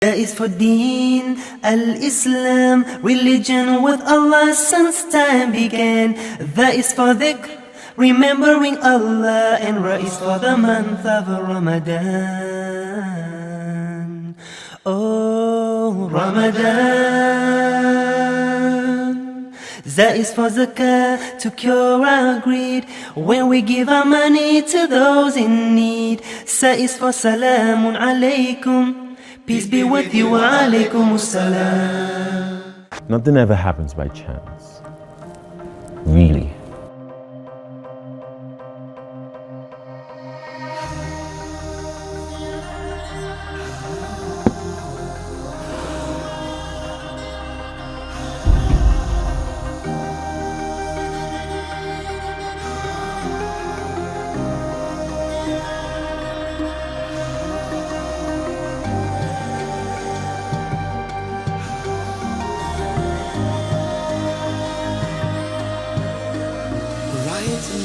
That is for Deen al-Islam, religion with Allah since time began. That is for dhikr, remembering Allah, and Ra is for the month of Ramadan. Oh, Ramadan. That is for Zakat, to cure our greed, when we give our money to those in need. Sa is for Salamun Alaykum, peace be with you, wa alaykum assalam. Nothing ever happens by chance. Really.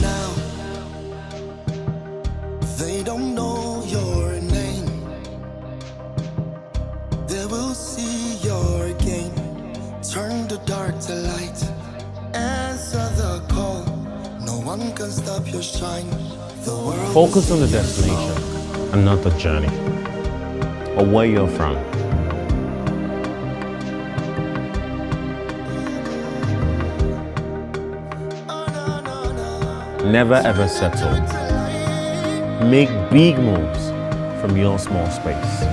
Now they don't know your name. They will see your game. Turn the dark to light. Answer the call. No one can stop your shine. The world Focus on the destination and not the journey or where you're from. Never ever settle. Make big moves from your small space.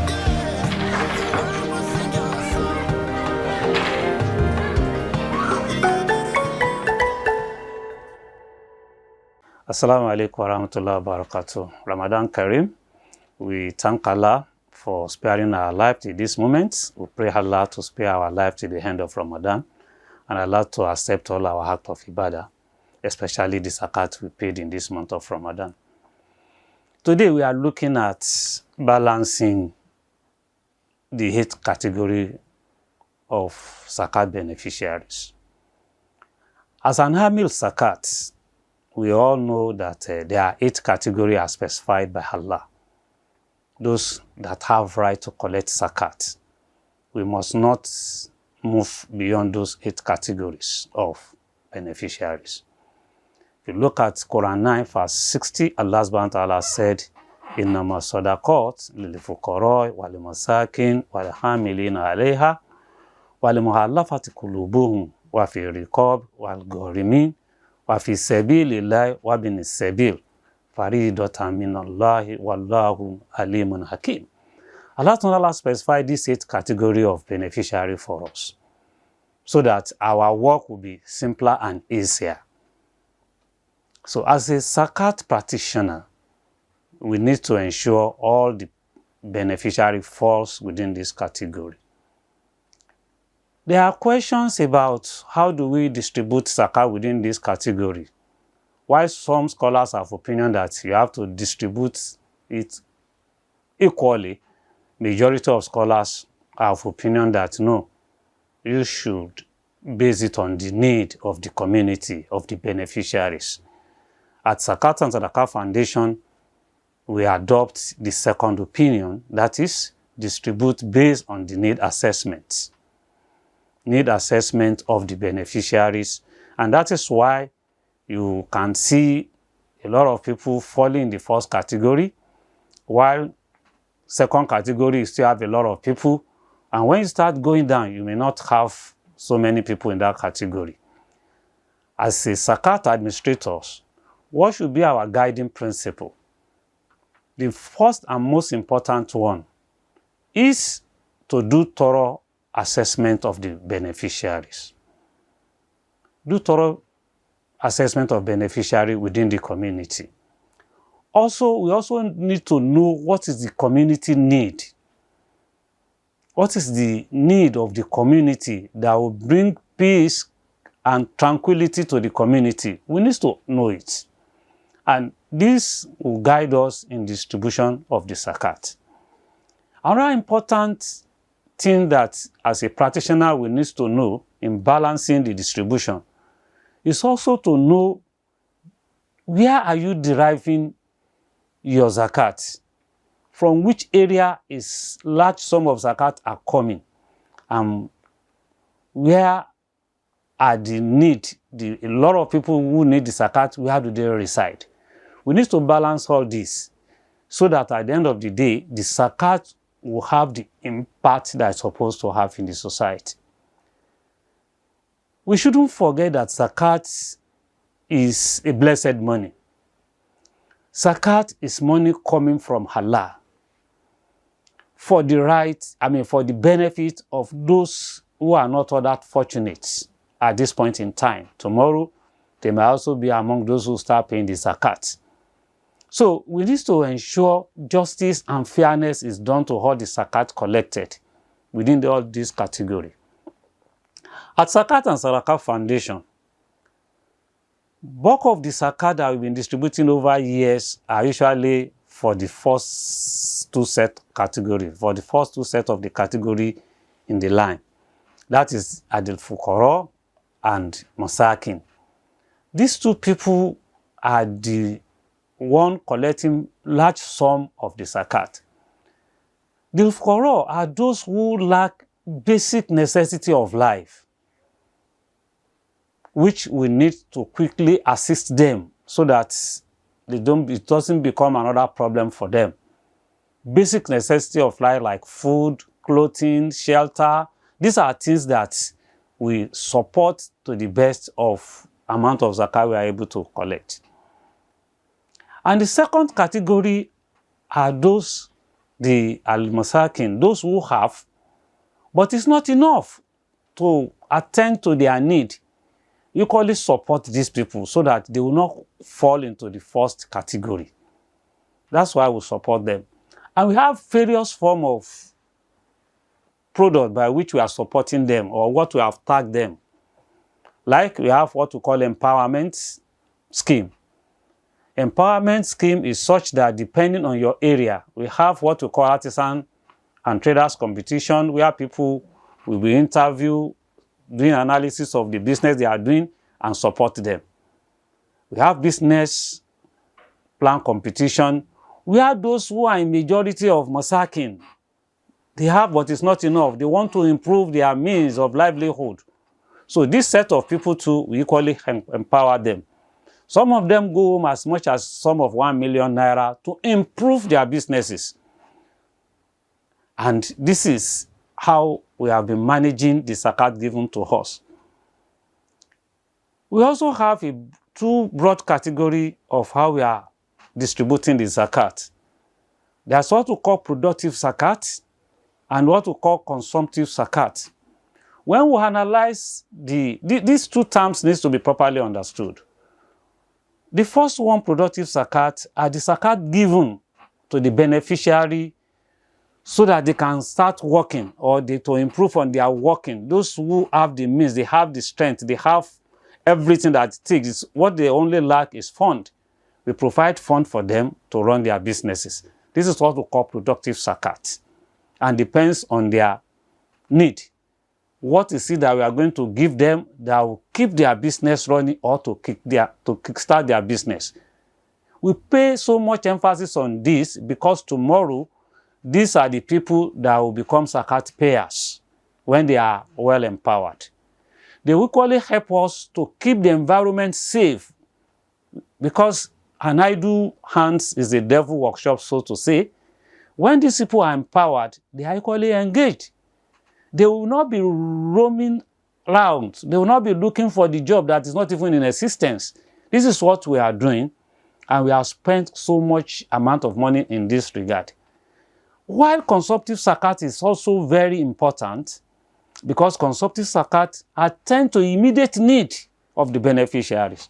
Assalamu alaikum wa rahmatullahi wa barakatuh. Ramadan Kareem. We thank Allah for sparing our life to this moment. We pray Allah to spare our life to the end of Ramadan, and Allah to accept all our acts of ibadah, especially the zakat we paid in this month of Ramadan. Today we are looking at balancing the 8th category of zakat beneficiaries. As an Hamil zakat, we all know that there are 8 categories as specified by Allah. Those that have right to collect zakat. We must not move beyond those 8 categories of beneficiaries. If you look at Quran 9 verse 60, Allah subhanahu wa ta'ala said, Innama sadaqat lil fuqara wal masakin wal hamilina alayha wal muhallafati qulubuhum wa fi riqab wal gharimin wa fi sabilillahi wa bin sabil faridatan minallahi wallahu alimun hakim. Allah subhanahu wa ta'ala specified this 8 category of beneficiary for us, so that our work will be simpler and easier. So as a zakat practitioner, we need to ensure all the beneficiary falls within this category. There are questions about how do we distribute zakat within this category. While some scholars have opinion that you have to distribute it equally, majority of scholars have opinion that no, you should base it on the need of the community, of the beneficiaries. At Zakat and Sadaqat Foundation, we adopt the second opinion, that is, distribute based on the need assessment of the beneficiaries. And that is why you can see a lot of people falling in the first category, while second category you still have a lot of people. And when you start going down, you may not have so many people in that category. As a zakat administrators, what should be our guiding principle? The first and most important one is to do thorough assessment of the beneficiaries. Do thorough assessment of beneficiary within the community. Also, we also need to know what is the community need. What is the need of the community that will bring peace and tranquility to the community? We need to know it. And this will guide us in distribution of the zakat. Another important thing that as a practitioner we need to know in balancing the distribution is also to know where are you deriving your zakat. from which area is large sum of zakat are coming, and where are the need, a lot of people who need the zakat, where do they reside? We need to balance all this so that at the end of the day, the zakat will have the impact that it's supposed to have in the society. We shouldn't forget that zakat is a blessed money. Zakat is money coming from Allah for the benefit of those who are not all that fortunate at this point in time. Tomorrow, they may also be among those who start paying the zakat. So we need to ensure justice and fairness is done to all the zakat collected within all these categories. At Zakat and Sadaqat Foundation, bulk of the zakat that we've been distributing over years are usually for the first two set of the category in the line. That is Adil Fukara and Masakin. These two people are the one collecting large sum of the zakat. The Fukara are those who lack basic necessity of life, which we need to quickly assist them so that it doesn't become another problem for them. Basic necessity of life like food, clothing, shelter, these are things that we support to the best of amount of zakat we are able to collect. And the second category are those, the al-masakin, those who have, but it's not enough to attend to their need. You equally support these people so that they will not fall into the first category. That's why we support them. And we have various forms of product by which we are supporting them or what we have tagged them. Like we have what we call empowerment scheme. Empowerment scheme is such that depending on your area, we have what we call artisan and traders competition, where people will be interviewed, doing analysis of the business they are doing and support them. We have business plan competition, where those who are in majority of masakin, they have but it's not enough. They want to improve their means of livelihood. So this set of people too, we equally empower them. Some of them go home as much as sum of 1 million naira to improve their businesses. And this is how we have been managing the zakat given to us. We also have two broad categories of how we are distributing the zakat. There's what we call productive zakat and what we call consumptive zakat. When we analyze these two terms needs to be properly understood. The first one, productive zakat, are the zakat given to the beneficiary so that they can start working or to improve on their working. Those who have the means, they have the strength, they have everything that it takes. What they only lack is fund. We provide fund for them to run their businesses. This is what we call productive zakat, and depends on their need. What is it that we are going to give them that will keep their business running or to kickstart their business? We pay so much emphasis on this because tomorrow, these are the people that will become zakat payers when they are well empowered. They will equally help us to keep the environment safe, because an idle hands is the devil workshop, so to say. When these people are empowered, they are equally engaged. They will not be roaming around. They will not be looking for the job that is not even in existence. This is what we are doing, and we have spent so much amount of money in this regard. While consumptive zakat is also very important, because consumptive zakat attend to immediate need of the beneficiaries.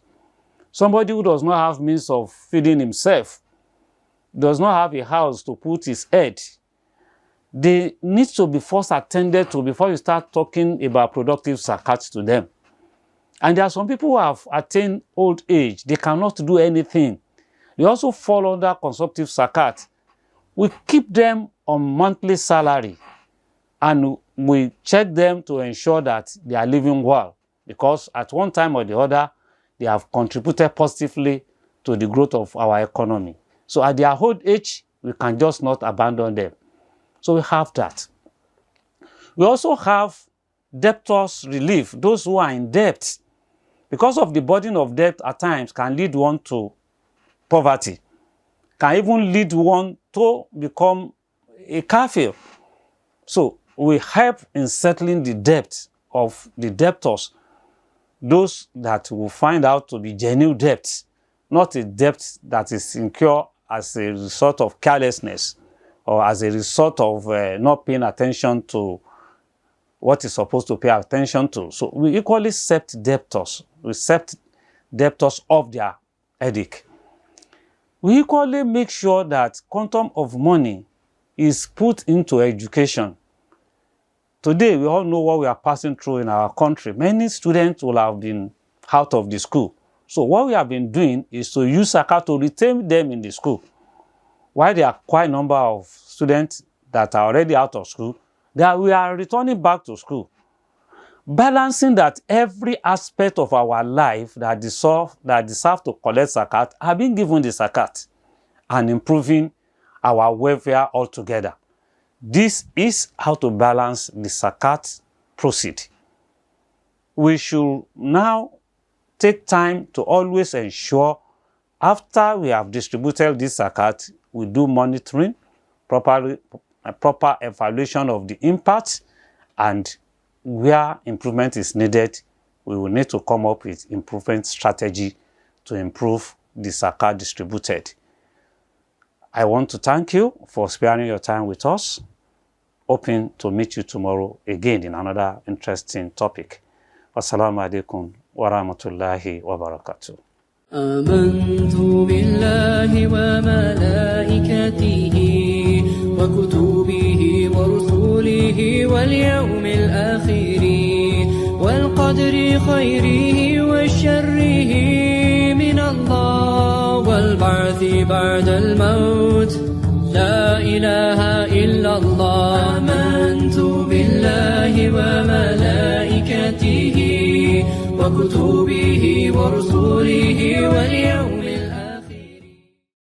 Somebody who does not have means of feeding himself, does not have a house to put his head, they need to be first attended to before you start talking about productive zakat to them. And there are some people who have attained old age. They cannot do anything. They also fall under consumptive zakat. We keep them on monthly salary, and we check them to ensure that they are living well, because at one time or the other, they have contributed positively to the growth of our economy. So at their old age, We can just not abandon them. So we have that. We also have debtors relief, those who are in debt. Because of the burden of debt at times can lead one to poverty, can even lead one to become a kafir. So we help in settling the debt of the debtors, those that will find out to be genuine debts, not a debt that is incurred as a result of carelessness or as a result of not paying attention to what is supposed to pay attention to. So we equally accept debtors. We accept debtors of their headache. We equally make sure that quantum of money is put into education. Today, we all know what we are passing through in our country. Many students will have been out of the school. So what we have been doing is to use Zakat to retain them in the school. While there are quite a number of students that are already out of school, that we are returning back to school. Balancing that every aspect of our life that deserve to collect Zakat are being given the Zakat and improving our welfare altogether. This is how to balance the Zakat proceed. We should now take time to always ensure after we have distributed this Zakat, we do monitoring, proper evaluation of the impact, and where improvement is needed, we will need to come up with improvement strategy to improve the Zakat distributed. I want to thank you for sparing your time with us. Hoping to meet you tomorrow again in another interesting topic. Wassalamu alaikum wa rahmatullahi wa barakatuh. آمنت بالله وملائكته وكتبه ورسله واليوم الآخر والقدر خيره وشره من الله والبعث بعد الموت لا إله إلا الله آمنت بالله وملائكته وكتبه ورسله واليوم